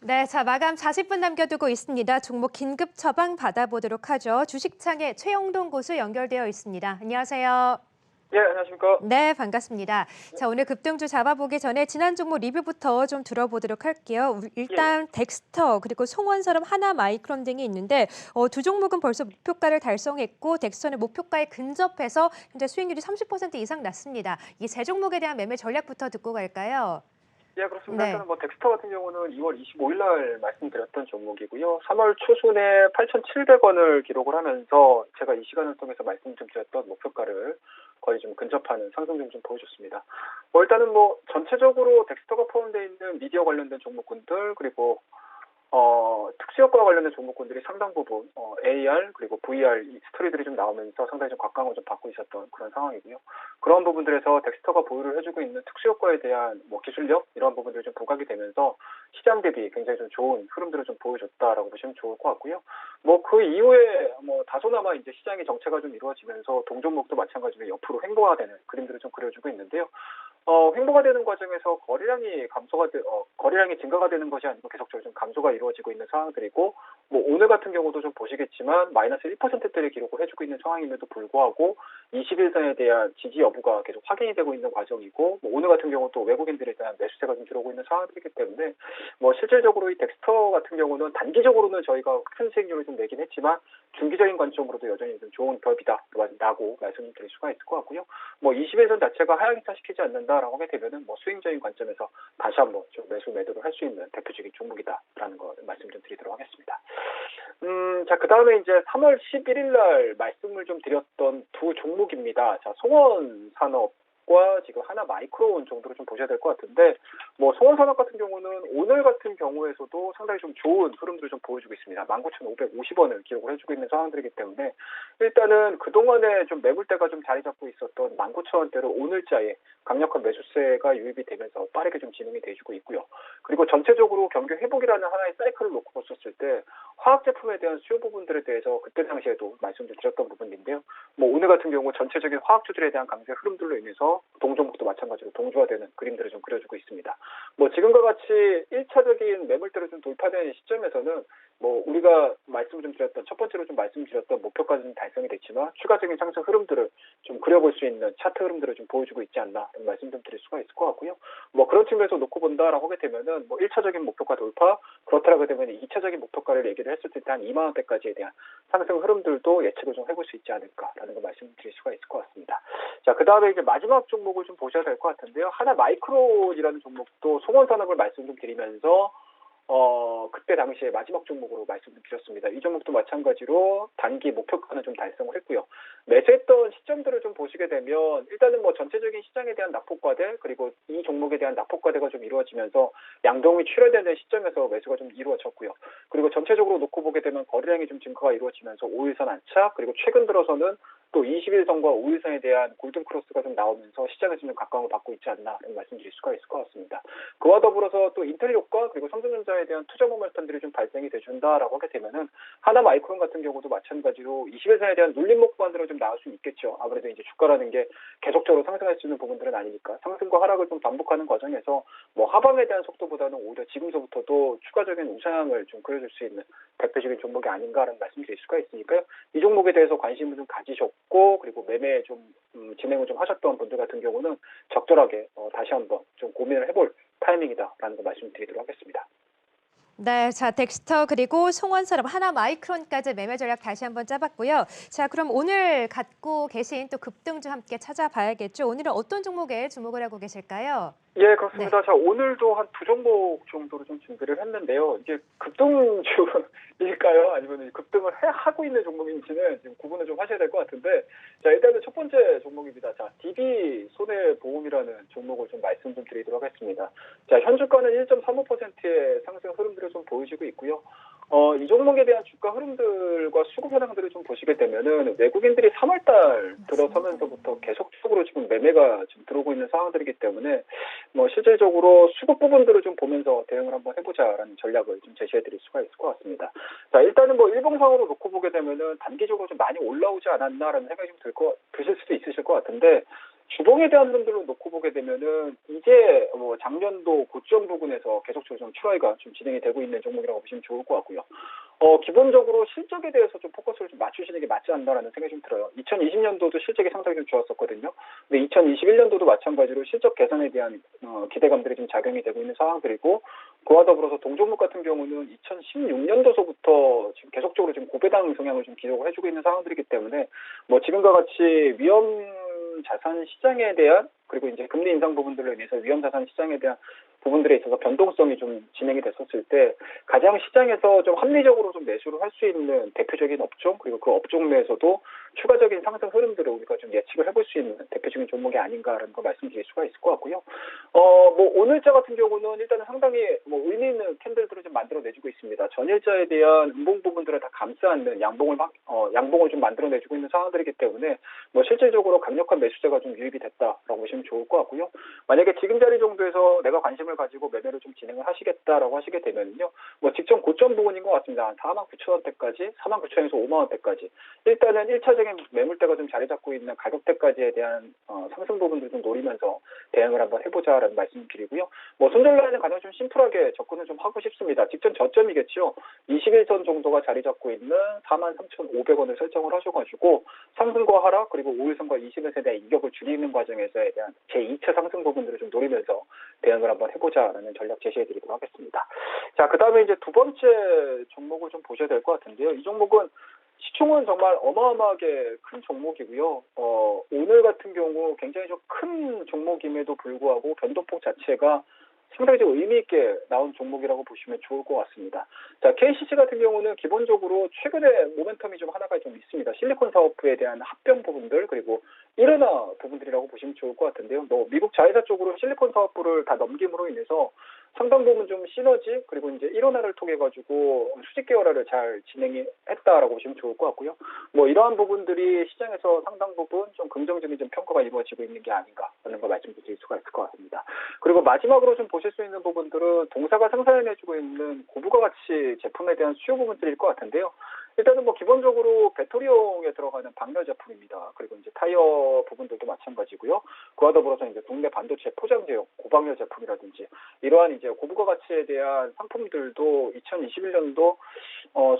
네, 자, 마감 40분 남겨두고 있습니다. 종목 긴급 처방 받아보도록 하죠. 주식창에 최영동 고수 연결되어 있습니다. 안녕하세요. 예, 안녕하십니까. 네, 반갑습니다. 자, 오늘 급등주 잡아보기 전에 지난 종목 리뷰부터 좀 들어보도록 할게요. 예, 예. 일단 덱스터 그리고 송원산업 하나마이크론 등이 있는데 두 종목은 벌써 목표가를 달성했고 덱스터는 목표가에 근접해서 현재 수익률이 30% 이상 났습니다. 이 세 종목에 대한 매매 전략부터 듣고 갈까요? 예, 그렇습니다. 네. 일단은 덱스터 같은 경우는 2월 25일 날 말씀드렸던 종목이고요. 3월 초순에 8,700원을 기록을 하면서 제가 이 시간을 통해서 말씀 좀 드렸던 목표가를 거의 좀 근접하는 상승률 좀 보여줬습니다. 일단은 전체적으로 덱스터가 포함되어 있는 미디어 관련된 종목군들 그리고 특수효과 관련된 종목군들이 상당 부분 AR 그리고 VR 이 스토리들이 좀 나오면서 상당히 좀 각광을 좀 받고 있었던 그런 상황이고요. 그런 부분들에서 덱스터가 보유를 해주고 있는 특수효과에 대한 기술력 이런 부분들이 좀 부각이 되면서 시장 대비 굉장히 좀 좋은 흐름들을 좀 보여줬다라고 보시면 좋을 것 같고요. 그 이후에 다소나마 이제 시장의 정체가 좀 이루어지면서 동종목도 마찬가지로 옆으로 횡보가 되는 그림들을 좀 그려주고 있는데요. 횡보가 되는 과정에서 거래량이 증가가 되는 것이 아니고 계속적으로 좀 감소가 이루어지고 있는 상황들이고, 오늘 같은 경우도 좀 보시겠지만 마이너스 1%대를 기록을 해주고 있는 상황임에도 불구하고 21선에 대한 지지 여부가 계속 확인이 되고 있는 과정이고, 오늘 같은 경우도 외국인들에 대한 매수세가 좀 들어오고 있는 상황이기 때문에 실질적으로 이 덱스터 같은 경우는 단기적으로는 저희가 큰 수익률을 좀 내긴 했지만 중기적인 관점으로도 여전히 좀 좋은 기업이다라고 말씀드릴 수가 있을 것 같고요. 21선 자체가 하향이차 시키지 않는다라고 하게 되면은 스윙적인 관점에서 다시 한번 좀 매도를 할 수 있는 대표적인 종목이다라는 거 말씀 좀 드리도록 하겠습니다. 자, 그 다음에 이제 3월 11일 날 말씀을 좀 드렸던 두 종목입니다. 자, 송원산업과 지금 하나마이크론 정도로 좀 보셔야 될 것 같은데, 송원산업 같은 경우는 오늘 같은 경우에서도 상당히 좀 좋은 흐름들을 좀 보여주고 있습니다. 19,550원을 기록을 해주고 있는 상황들이기 때문에 일단은 그동안에 좀 매물대가 좀 자리 잡고 있었던 19,000원대로 오늘자에 강력한 매수세가 유입이 되면서 빠르게 좀 진행이 돼주고 있고요. 그리고 전체적으로 경기 회복이라는 하나의 사이클을 놓고 봤었을 때 화학 제품에 대한 수요 부분들에 대해서 그때 당시에도 말씀을 드렸던 부분인데요. 오늘 같은 경우 전체적인 화학주들에 대한 강세 흐름들로 인해서 동종목도 마찬가지로 동조화되는 그림들을 좀 그려주고 있습니다. 지금과 같이 1차적인 매물대로 좀 돌파되는 시점에서는 우리가 말씀 좀 드렸던 첫 번째로 좀 말씀드렸던 목표까지는 달성이 됐지만 추가적인 상승 흐름들을 좀 그려볼 수 있는 차트 흐름들을 좀 보여주고 있지 않나 이런 말씀 좀 드릴 수가 있을 것 같고요. 그런 측면에서 놓고 본다라고 하게 되면은 1차적인 목표가 돌파 그렇다라고 되면 2차적인 목표가를 얘기를 했을 때 한 2만 원대까지에 대한 상승 흐름들도 예측을 좀 해볼 수 있지 않을까라는 거 말씀드릴 수가 있을 것 같습니다. 자, 그 다음에 이제 마지막 종목을 좀 보셔야 될 것 같은데요. 하나마이크론이라는 종목도 송원산업을 말씀 좀 드리면서 그때 당시에 마지막 종목으로 말씀을 드렸습니다. 이 종목도 마찬가지로 단기 목표가는 좀 달성을 했고요. 매수했던 시점들을 좀 보시게 되면 일단은 전체적인 시장에 대한 낙폭과대 그리고 이 종목에 대한 낙폭과대가 좀 이루어지면서 양동이 출혈되는 시점에서 매수가 좀 이루어졌고요. 그리고 전체적으로 놓고 보게 되면 거래량이 좀 증가가 이루어지면서 5일선 안착 그리고 최근 들어서는 또 21선과 5일선에 대한 골든크로스가 좀 나오면서 시장에서 좀 각광을 받고 있지 않나라는 말씀드릴 수가 있을 것 같습니다. 그와 더불어서 또 인텔효과 그리고 삼성전자에 대한 투자 모멘텀들이 좀 발생이 돼준다라고 하게 되면은 하나마이크론 같은 경우도 마찬가지로 21선에 대한 눌림목 구간으로 좀 나올 수 있겠죠. 아무래도 이제 주가라는 게 계속적으로 상승할 수 있는 부분들은 아니니까 상승과 하락을 좀 반복하는 과정에서 하방에 대한 속도보다는 오히려 지금서부터도 추가적인 우상향을 좀 그려줄 수 있는 대표적인 종목이 아닌가라는 말씀드릴 수가 있으니까요. 이 종목에 대해서 관심을 좀 가지셨고 그리고 매매 좀 진행을 좀 하셨던 분들 같은 경우는 적절하게 다시 한번 좀 고민을 해볼 타이밍이다라는 거 말씀드리도록 하겠습니다. 네, 자, 덱스터 그리고 송원산업 하나마이크론까지 매매 전략 다시 한번 짜봤고요. 자, 그럼 오늘 갖고 계신 또 급등주 함께 찾아봐야겠죠. 오늘은 어떤 종목에 주목을 하고 계실까요? 예, 네. 그렇습니다. 자, 오늘도 한 두 종목 정도로 좀 준비를 했는데요. 이게 급등주일까요? 아니면 급등을 하고 있는 종목인지는 지금 구분을 좀 하셔야 될 것 같은데, 자, 일단은 첫 번째 종목입니다. 자, DB 손해보험이라는 종목을 좀 말씀 좀 드리도록 하겠습니다. 자, 현주가는 1.35%의 상승 흐름들을 좀 보여주고 있고요. 이 종목에 대한 주가 흐름들과 수급 현황들을 좀 보시게 되면은 외국인들이 3월달 들어서면서부터 계속적으로 지금 매매가 지금 들어오고 있는 상황들이기 때문에 실질적으로 수급 부분들을 좀 보면서 대응을 한번 해보자라는 전략을 좀 제시해드릴 수가 있을 것 같습니다. 자, 일단은 일봉상으로 놓고 보게 되면은 단기적으로 좀 많이 올라오지 않았나라는 생각이 좀 드실 수도 있으실 것 같은데 주봉에 대한 흐름들로 놓고 보게 되면은 이제 뭐 작년도 고점 부근에서 계속적으로 좀 출하가 좀 진행이 되고 있는 종목이라고 보시면 좋을 것 같고요. 기본적으로 실적에 대해서 좀 포커스를 좀 맞추시는 게 맞지 않나라는 생각이 좀 들어요. 2020년도도 실적이 상당히 좀 좋았었거든요. 근데 2021년도도 마찬가지로 실적 개선에 대한 기대감들이 좀 작용이 되고 있는 상황들이고, 그와 더불어서 동종목 같은 경우는 2016년도서부터 지금 계속적으로 지금 고배당 성향을 좀 기록을 해주고 있는 상황들이기 때문에 뭐 지금과 같이 위험 자산 시장에 대한, 그리고 이제 금리 인상 부분들로 인해서 위험 자산 시장에 대한 부분들에 있어서 변동성이 좀 진행이 됐었을 때 가장 시장에서 좀 합리적으로 좀 매수를 할 수 있는 대표적인 업종, 그리고 그 업종 내에서도 추가적인 상승 흐름들을 우리가 좀 예측을 해볼 수 있는 대표적인 종목이 아닌가라는 걸 말씀드릴 수가 있을 것 같고요. 뭐 오늘자 같은 경우는 일단은 상당히 뭐 의미 있는 캔들들을 좀 만들어내주고 있습니다. 전일자에 대한 음봉 부분들을 다 감싸는 양봉을 좀 만들어내주고 있는 상황들이기 때문에 뭐 실질적으로 강력한 매수세가 좀 유입이 됐다라고 보시면 좋을 것 같고요. 만약에 지금 자리 정도에서 내가 관심을 가지고 매매를 좀 진행을 하시겠다라고 하시게 되면요, 뭐 직전 고점 부분인 것 같습니다. 한 49,000원대까지, 49,000원에서 50,000원대까지 일단은 1차적인 매물대가 좀 자리 잡고 있는 가격대까지에 대한 상승 부분들 좀 노리면서 대응을 한번 해보자라는 말씀을 드리고요. 뭐 손절라인은 가장 좀 심플하게 접근을 좀 하고 싶습니다. 직전 저점이겠죠. 21선 정도가 자리 잡고 있는 43,500원을 설정을 하셔가지고 상승과 하락, 그리고 5일선과 20일선에 대한 이격을 줄이는 과정에서에 대한 제2차 상승 부분들을 좀 노리면서 대응을 한번 해보자라는 전략 제시해드리도록 하겠습니다. 자, 그 다음에 이제 두 번째 종목을 좀 보셔야 될 것 같은데요. 이 종목은 시총은 정말 어마어마하게 큰 종목이고요. 오늘 같은 경우 굉장히 좀 큰 종목임에도 불구하고 변동폭 자체가 상당히 좀 의미 있게 나온 종목이라고 보시면 좋을 것 같습니다. 자, KCC 같은 경우는 기본적으로 최근에 모멘텀이 좀 하나가 좀 있습니다. 실리콘 사업부에 대한 합병 부분들, 그리고 일원화 부분들이라고 보시면 좋을 것 같은데요. 뭐 미국 자회사 쪽으로 실리콘 사업부를 다 넘김으로 인해서 상당 부분 좀 시너지, 그리고 이제 일원화를 통해 가지고 수직 계열화를 잘 진행이 했다라고 보시면 좋을 것 같고요. 뭐 이러한 부분들이 시장에서 상당 부분 좀 긍정적인 좀 평가가 이루어지고 있는 게 아닌가 하는 걸 말씀드릴 수가 있을 것 같습니다. 그리고 마지막으로 좀 보실 수 있는 부분들은 동사가 생산해내주고 있는 고부가 가치 제품에 대한 수요 부분들일 것 같은데요. 일단은 뭐 기본적으로 배터리용에 들어가는 방열 제품입니다. 그리고 이제 타이어 부분들도 마찬가지고요. 그와 더불어서 이제 국내 반도체 포장재용 고방열 제품이라든지 이러한 이제 고부가 가치에 대한 상품들도 2021년도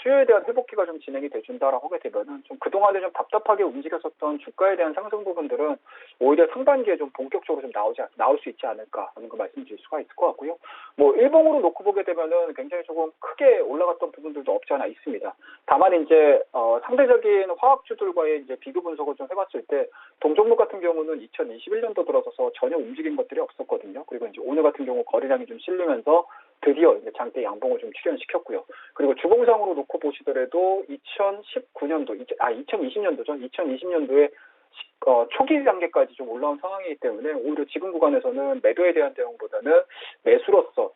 수요에 대한 회복기가 좀 진행이 돼준다라고 하게 되면은 좀 그동안에 좀 답답하게 움직였었던 주가에 대한 상승 부분들은 오히려 상반기에 좀 본격적으로 좀 나올 수 있지 않을까 하는 거 말씀드릴 수가 있을 것 같고요. 뭐 일봉으로 놓고 보게 되면은 굉장히 조금 크게 올라갔던 부분들도 없지 않아 있습니다. 다만 이제 상대적인 화학주들과의 이제 비교 분석을 좀 해봤을 때 동종목 같은 경우는 2021년도 들어서서 전혀 움직인 것들이 없었거든요. 그리고 이제 오늘 같은 경우 거래량이 좀 실리면서 드디어 이제 장대 양봉을 좀 출현시켰고요. 그리고 주봉상으로 놓고 보시더라도 2020년도죠. 2020년도에 초기 단계까지 좀 올라온 상황이기 때문에 오히려 지금 구간에서는 매도에 대한 대응보다는 매수로서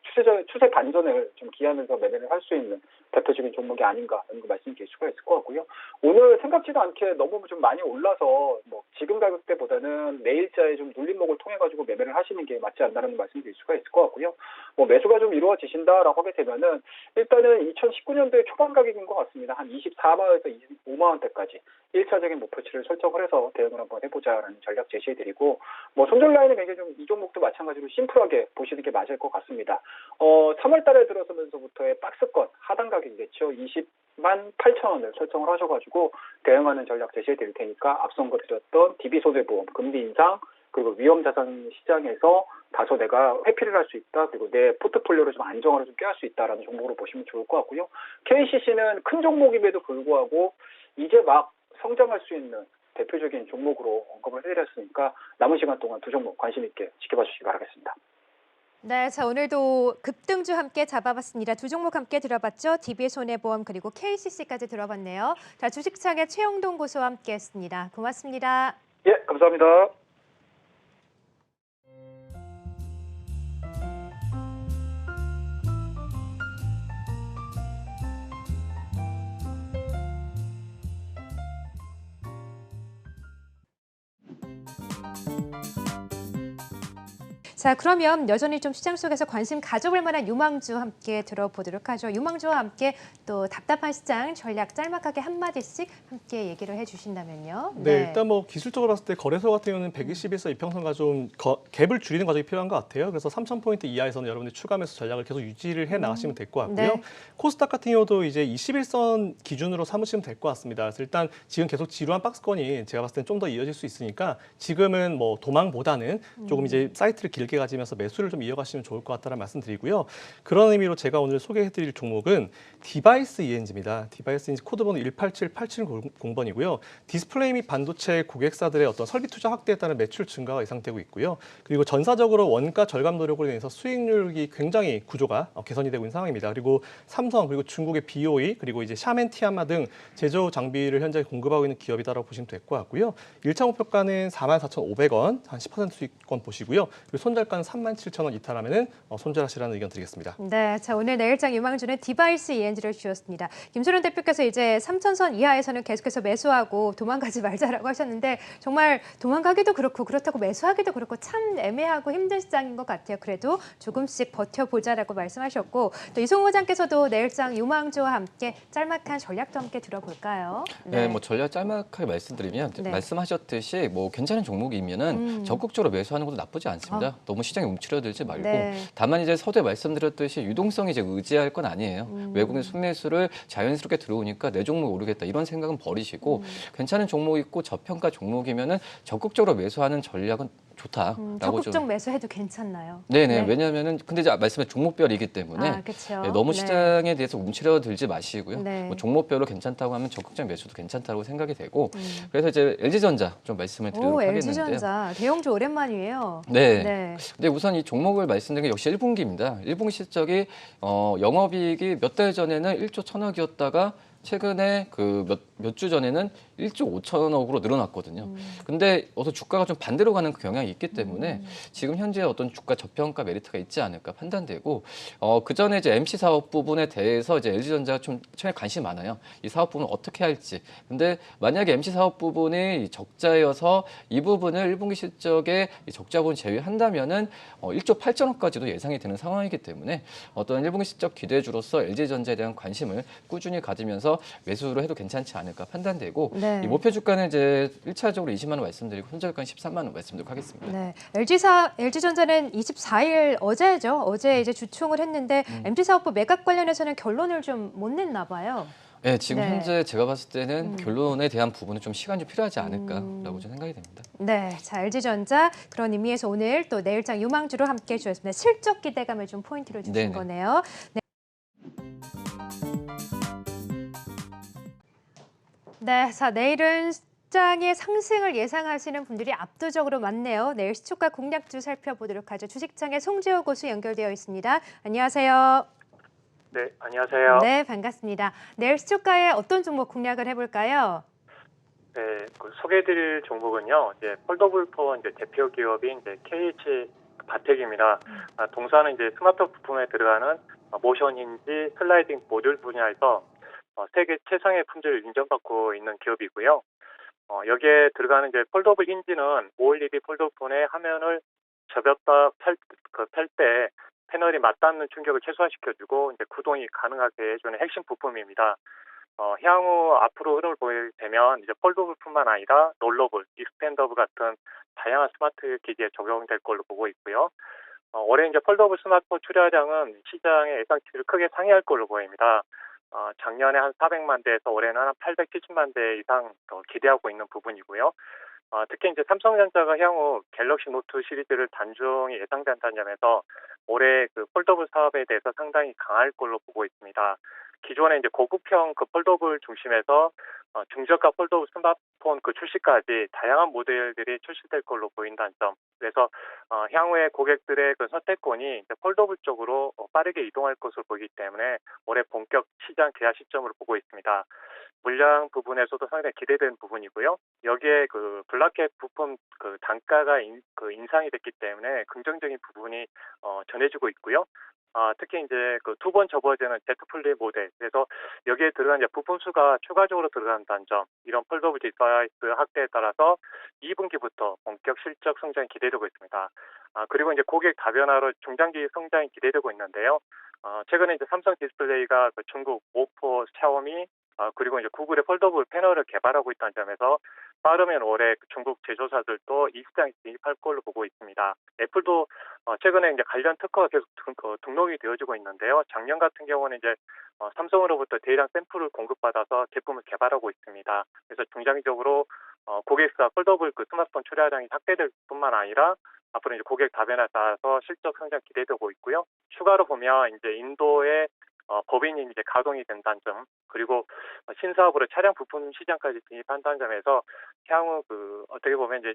추세 반전을 좀 기하면서 매매를 할 수 있는 대표적인 종목이 아닌가 하는 거 말씀드릴 수가 있을 것 같고요. 오늘 생각지도 않게 너무 좀 많이 올라서 뭐 지금 가격대보다는 내일자에 좀 눌림목을 통해 가지고 매매를 하시는 게 맞지 않나라는 말씀드릴 수가 있을 것 같고요. 뭐 매수가 좀 이루어지신다라고 하게 되면은 일단은 2019년도에 초반 가격인 것 같습니다. 한 24만원에서 25만원대까지 1차적인 목표치를 설정을 해서 대응을 한번 해보자라는 전략 제시해드리고, 뭐 손절 라인은 굉장히 좀 이 종목도 마찬가지로 심플하게 보시는 게 맞을 것 같습니다. 3월달에 들어서면서부터의 박스권 하단 가격이겠죠. 208,000원을 설정을 하셔가지고 대응하는 전략 제시해드릴 테니까 앞선 거 드렸던 DB손해보험, 금리 인상, 그리고 위험자산 시장에서 다소 내가 회피를 할 수 있다, 그리고 내 포트폴리오를 좀 안정화를 좀 꾀할 수 있다라는 종목으로 보시면 좋을 것 같고요. KCC는 큰 종목임에도 불구하고 이제 막 성장할 수 있는 대표적인 종목으로 언급을 해드렸으니까 남은 시간 동안 두 종목 관심 있게 지켜봐 주시기 바라겠습니다. 네, 자 오늘도 급등주 함께 잡아봤습니다. 두 종목 함께 들어봤죠. DB손해보험 그리고 KCC까지 들어봤네요. 자, 주식창의 최영동 고수와 함께했습니다. 고맙습니다. 예, 감사합니다. 자, 자, 그러면 여전히 좀 시장 속에서 관심 가져볼 만한 유망주 함께 들어보도록 하죠. 유망주와 함께 또 답답한 시장 전략 짤막하게 한마디씩 함께 얘기를 해주신다면요. 네, 일단 뭐 기술적으로 봤을 때 거래소 같은 경우는 120에서 이평선과 좀 갭을 줄이는 과정이 필요한 것 같아요. 그래서 3,000포인트 이하에서는 여러분들 추가 매수 전략을 계속 유지를 해 나가시면 될 것 같고요. 네. 코스닥 같은 경우도 이제 21선 기준으로 삼으시면 될 것 같습니다. 그래서 일단 지금 계속 지루한 박스권이 제가 봤을 때는 좀 더 이어질 수 있으니까 지금은 뭐 도망보다는 조금 이제 사이트를 길게 가지면서 매수를 좀 이어가시면 좋을 것 같다는 말씀드리고요. 그런 의미로 제가 오늘 소개해드릴 종목은 디바이스 ENG입니다. 디바이스 ENG 코드번호 187870번이고요. 디스플레이 및 반도체 고객사들의 어떤 설비 투자 확대에 따른 매출 증가가 예상되고 있고요. 그리고 전사적으로 원가 절감 노력으로 인해서 수익률이 굉장히 구조가 개선이 되고 있는 상황입니다. 그리고 삼성 그리고 중국의 BOE 그리고 이제 샤멘 티안마 등 제조 장비를 현재 공급하고 있는 기업이다라고 보시면 될 것 같고요. 1차 목표가는 44,500원, 한 10% 수익권 보시고요. 그리고 손절가는 37,000원 이탈하면은 손절하시라는 의견 드리겠습니다. 네, 자 오늘 내일장 유망주는 디바이스 ENG를 주셨습니다. 김소련 대표께서 이제 3,000선 이하에서는 계속해서 매수하고 도망가지 말자라고 하셨는데 정말 도망가기도 그렇고 그렇다고 매수하기도 그렇고 참 애매하고 힘든 시장인 것 같아요. 그래도 조금씩 버텨보자라고 말씀하셨고 또 이송호 장께서도 내일장 유망주와 함께 짤막한 전략도 함께 들어볼까요? 네, 뭐 전략 짤막하게 말씀드리면 네. 말씀하셨듯이 뭐 괜찮은 종목이면은 적극적으로 매수하는 것도 나쁘지 않습니다. 너무 시장에 움츠려들지 말고 네. 다만 이제 서두에 말씀드렸듯이 유동성이 이제 의지할 건 아니에요. 외국인 순매수를 자연스럽게 들어오니까 내 종목 오르겠다 이런 생각은 버리시고 괜찮은 종목 있고 저평가 종목이면은 적극적으로 매수하는 전략은 좋다라고 적극적 매수해도 괜찮나요? 네네. 네. 왜냐하면은 근데 이제 말씀에 종목별이기 때문에 아, 그렇죠. 너무 네. 시장에 대해서 움츠려들지 마시고요. 네. 뭐 종목별로 괜찮다고 하면 적극적 매수도 괜찮다고 생각이 되고 그래서 이제 LG전자 좀 말씀을 드리도록 오, 하겠는데요. LG전자 대형주 오랜만이에요. 네. 네. 근데 우선 이 종목을 말씀드린 게 역시 1분기입니다. 1분기 실적이 영업이익이 몇 달 전에는 1조 1,000억이었다가 최근에 그 몇 주 전에는 1조 5천억으로 늘어났거든요. 근데 어서 주가가 좀 반대로 가는 그 경향이 있기 때문에 지금 현재 어떤 주가 저평가 메리트가 있지 않을까 판단되고 그 전에 이제 MC 사업 부분에 대해서 이제 LG전자가 좀 최근에 관심이 많아요. 이 사업 부분을 어떻게 할지. 근데 만약에 MC 사업 부분이 적자여서 이 부분을 1분기 실적에 이 적자 부분 제외한다면은 1조 8천억까지도 예상이 되는 상황이기 때문에 어떤 1분기 실적 기대주로서 LG전자에 대한 관심을 꾸준히 가지면서 매수를 해도 괜찮지 않을까 판단되고 네. 이 목표 주가는 이제 1차적으로 20만 원 말씀드리고 손절가는 13만 원 말씀드리도록 하겠습니다. 네, LG전자는 24일 어제죠. 어제 이제 주총을 했는데 MT 사업부 매각 관련해서는 결론을 좀 못 냈나 봐요. 네, 지금 네. 현재 제가 봤을 때는 결론에 대한 부분은 좀 시간이 좀 필요하지 않을까라고 좀 생각이 됩니다. 네, 자 LG전자 그런 의미에서 오늘 또 내일장 유망주로 함께 해주셨습니다. 실적 기대감을 좀 포인트로 주신 네네. 거네요. 네. 네, 자 내일은 시장의 상승을 예상하시는 분들이 압도적으로 많네요. 내일 시초가 공략주 살펴보도록 하죠. 주식창의 송재호 고수 연결되어 있습니다. 안녕하세요. 네, 안녕하세요. 네, 반갑습니다. 내일 시초가에 어떤 종목 공략을 해볼까요? 네, 그 소개해드릴 종목은요, 이제 폴더블폰 이제 대표 기업인 이제 KH 바텍입니다. 동사는 이제 스마트 부품에 들어가는 모션 힌지 슬라이딩 모듈 분야에서 세계 최상의 품질을 인정받고 있는 기업이고요. 여기에 들어가는 이제 폴더블 힌지는 OLED 폴더폰의 화면을 접었다 펼 때 패널이 맞닿는 충격을 최소화시켜주고 이제 구동이 가능하게 해주는 핵심 부품입니다. 향후 앞으로 흐름을 보게 되면 이제 폴더블뿐만 아니라 롤러블, 익스펜더블 같은 다양한 스마트 기기에 적용될 걸로 보고 있고요. 올해 이제 폴더블 스마트폰 출하량은 시장의 예상치를 크게 상회할 걸로 보입니다. 작년에 한 400만 대에서 올해는 한 870만 대 이상 더 기대하고 있는 부분이고요. 특히 이제 삼성전자가 향후 갤럭시 노트 시리즈를 단종이 예상된다는 점에서 올해 그 폴더블 사업에 대해서 상당히 강할 걸로 보고 있습니다. 기존에 이제 고급형 그 폴더블 중심에서 중저가 폴더블 스마트폰 그 출시까지 다양한 모델들이 출시될 걸로 보인다는 점. 그래서 향후에 고객들의 그 선택권이 이제 폴더블 쪽으로 빠르게 이동할 것으로 보이기 때문에 올해 본격 시장 개화 시점으로 보고 있습니다. 물량 부분에서도 상당히 기대되는 부분이고요. 여기에 그 블라켓 부품 그 단가가 인상이 됐기 때문에 긍정적인 부분이 전해지고 있고요. 특히 이제 그 두 번 접어지는 Z 플립 모델, 그래서 여기에 들어간 이제 부품 수가 추가적으로 들어간다는 점, 이런 폴더블 디바이스 확대에 따라서 2분기부터 본격 실적 성장이 기대되고 있습니다. 그리고 이제 고객 다변화로 중장기 성장이 기대되고 있는데요. 최근에 이제 삼성 디스플레이가 그 중국, 오포, 샤오미, 그리고 이제 구글의 폴더블 패널을 개발하고 있다는 점에서 빠르면 올해 그 중국 제조사들도 이 시장에 진입할 걸로 보고 있습니다. 애플도 최근에 이제 관련 특허가 계속 등록이 되어지고 있는데요. 작년 같은 경우는 이제 삼성으로부터 대량 샘플을 공급받아서 제품을 개발하고 있습니다. 그래서 중장기적으로 고객사 폴더블 그 스마트폰 출하량이 확대될 뿐만 아니라 앞으로 이제 고객 다변화에 따라서 실적 성장 기대되고 있고요. 추가로 보면 이제 인도의 법인이 이제 가동이 된다는 점, 그리고 신사업으로 차량 부품 시장까지 진입한다는 점에서 향후 그 어떻게 보면 이제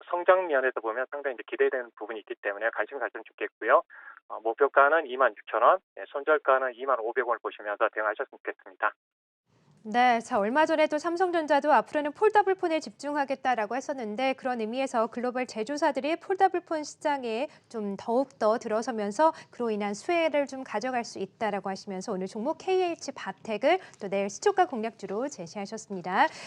성장 면에서 보면 상당히 이제 기대되는 부분이 있기 때문에 관심 가지면 좋겠고요. 목표가는 26,000원, 손절가는 25,500원을 보시면서 대응하셨으면 좋겠습니다. 네, 자, 얼마 전에도 삼성전자도 앞으로는 폴더블 폰에 집중하겠다라고 했었는데 그런 의미에서 글로벌 제조사들이 폴더블 폰 시장에 좀 더욱더 들어서면서 그로 인한 수혜를 좀 가져갈 수 있다라고 하시면서 오늘 종목 KH 바텍을 또 내일 시초가 공략주로 제시하셨습니다.